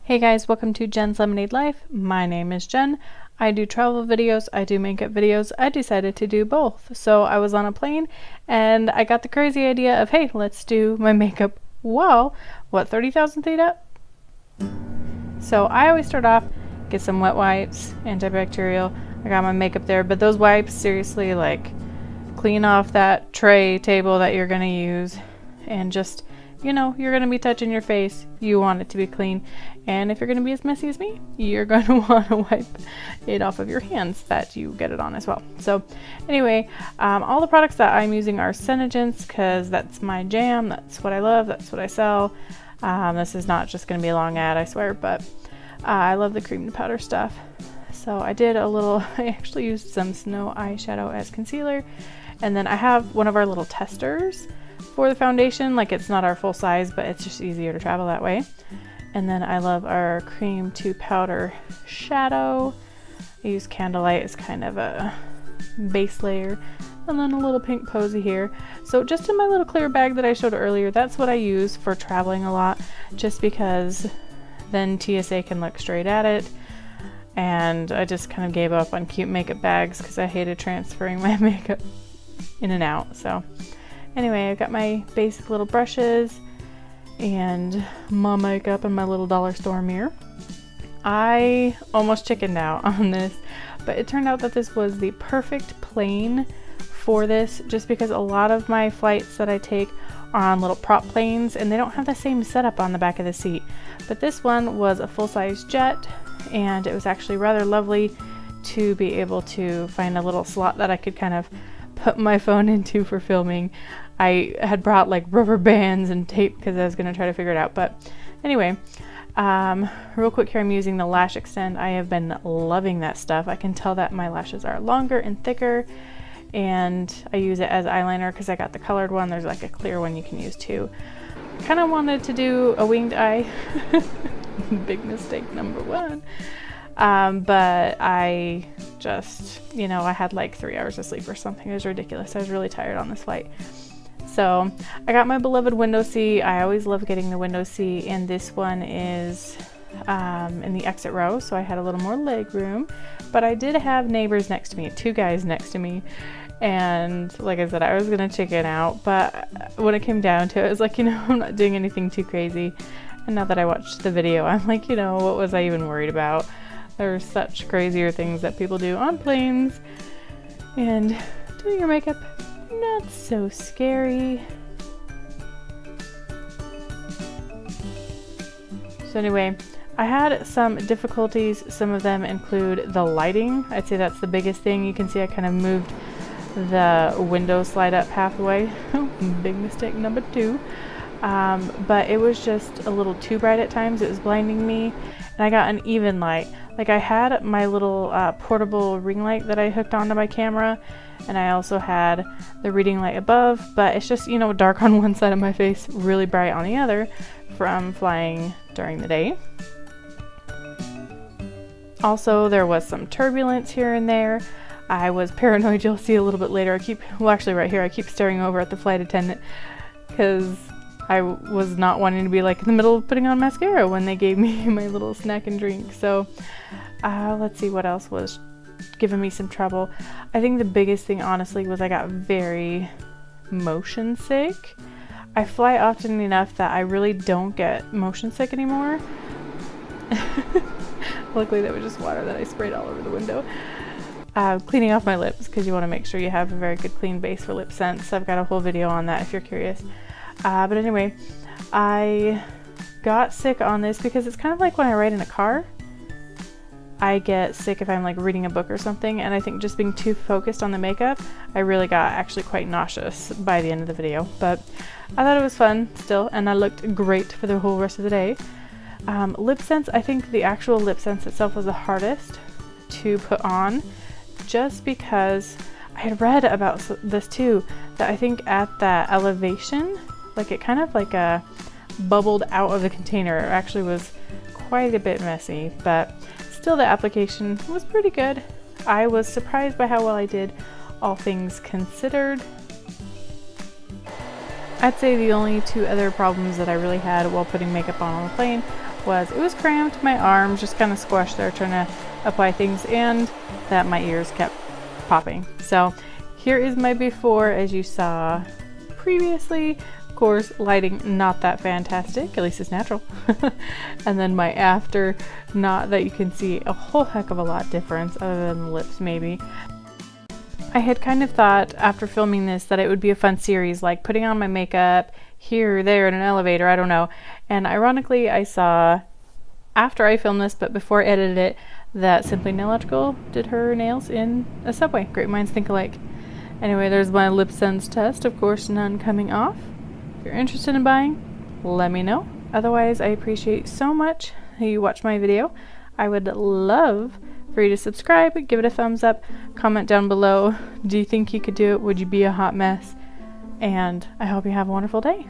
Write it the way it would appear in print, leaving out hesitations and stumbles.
Hey guys, welcome to Jen's Lemonade Life. My name is Jen. I do travel videos, I do makeup videos. I decided to do both. So I was on a plane and I got the crazy idea of, hey, let's do my makeup while, 30,000 feet up? So I always start off, get some wet wipes, antibacterial. I got my makeup there, but those wipes, seriously, like, clean off that tray table that you're gonna use and just, you know, you're going to be touching your face. You want it to be clean. And if you're going to be as messy as me, you're going to want to wipe it off of your hands that you get it on as well. So anyway, all the products that I'm using are Senegence because that's my jam. That's what I love. That's what I sell. This is not just going to be a long ad, I swear, but I love the cream to powder stuff. So I did a little, I actually used some snow eyeshadow as concealer. And then I have one of our little testers for the foundation. Like, it's not our full size, but it's just easier to travel that way. And then I love our cream to powder shadow. I use Candlelight as kind of a base layer, and then a little pink posy here. So just in my little clear bag that I showed earlier, that's what I use for traveling a lot, just because then TSA can look straight at it. And I just kind of gave up on cute makeup bags because I hated transferring my makeup in and out. So anyway, I've got my basic little brushes and my makeup and my little dollar store mirror. I almost chickened out on this, but it turned out that this was the perfect plane for this, just because a lot of my flights that I take are on little prop planes and they don't have the same setup on the back of the seat. But this one was a full-size jet, and it was actually rather lovely to be able to find a little slot that I could kind of put my phone into for filming. I had brought like rubber bands and tape because I was going to try to figure it out. But anyway, real quick here, I'm using the Lash Extend. I have been loving that stuff. I can tell that my lashes are longer and thicker, and I use it as eyeliner because I got the colored one. There's like a clear one you can use too. Kind of wanted to do a winged eye. Big mistake number one. But I just, you know, I had like 3 hours of sleep or something. It was ridiculous. I was really tired on this flight. So I got my beloved window seat. I always love getting the window seat, and this one is in the exit row, so I had a little more leg room. But I did have neighbors next to me, 2 guys next to me, and like I said, I was gonna chicken out, but when it came down to it, I was like, you know, I'm not doing anything too crazy. And now that I watched the video, I'm like, you know, what was I even worried about? There's such crazier things that people do on planes, and doing your makeup, not so scary. So anyway, I had some difficulties. Some of them include the lighting. I'd say that's the biggest thing. You can see I kind of moved the window slide up halfway. Big mistake number 2. But it was just a little too bright at times. It was blinding me, and I got uneven light. Like, I had my little portable ring light that I hooked onto my camera, and I also had the reading light above, but it's just, you know, dark on one side of my face, really bright on the other from flying during the day. Also, there was some turbulence here and there. I was paranoid. You'll see a little bit later. Actually right here, I keep staring over at the flight attendant because I was not wanting to be like in the middle of putting on mascara when they gave me my little snack and drink. So let's see what else was giving me some trouble. I think the biggest thing, honestly, was I got very motion sick. I fly often enough that I really don't get motion sick anymore. Luckily that was just water that I sprayed all over the window. Cleaning off my lips, because you want to make sure you have a very good clean base for lip scents. So I've got a whole video on that if you're curious. But anyway, I got sick on this because it's kind of like when I ride in a car. I get sick if I'm like reading a book or something, and I think just being too focused on the makeup, I really got actually quite nauseous by the end of the video. But I thought it was fun still, and I looked great for the whole rest of the day. Lip sense, I think the actual lip sense itself was the hardest to put on, just because I had read about this too, that I think at that elevation, like it kind of like bubbled out of the container. It actually was quite a bit messy, but still the application was pretty good. I was surprised by how well I did, all things considered. I'd say the only 2 other problems that I really had while putting makeup on the plane was it was cramped, my arms just kind of squashed there trying to apply things, and that my ears kept popping. So here is my before as you saw previously. Of course, lighting not that fantastic, at least it's natural. And then my after, not that you can see a whole heck of a lot difference other than the lips maybe. I had kind of thought after filming this that it would be a fun series, like putting on my makeup here or there in an elevator, I don't know. And ironically, I saw after I filmed this, but before I edited it, that Simply Nailogical did her nails in a subway. Great minds think alike. Anyway, there's my lip sense test. Of course, none coming off. If you're interested in buying, let me know. Otherwise, I appreciate so much that you watch my video. I would love for you to subscribe, give it a thumbs up, comment down below. Do you think you could do it? Would you be a hot mess? And I hope you have a wonderful day.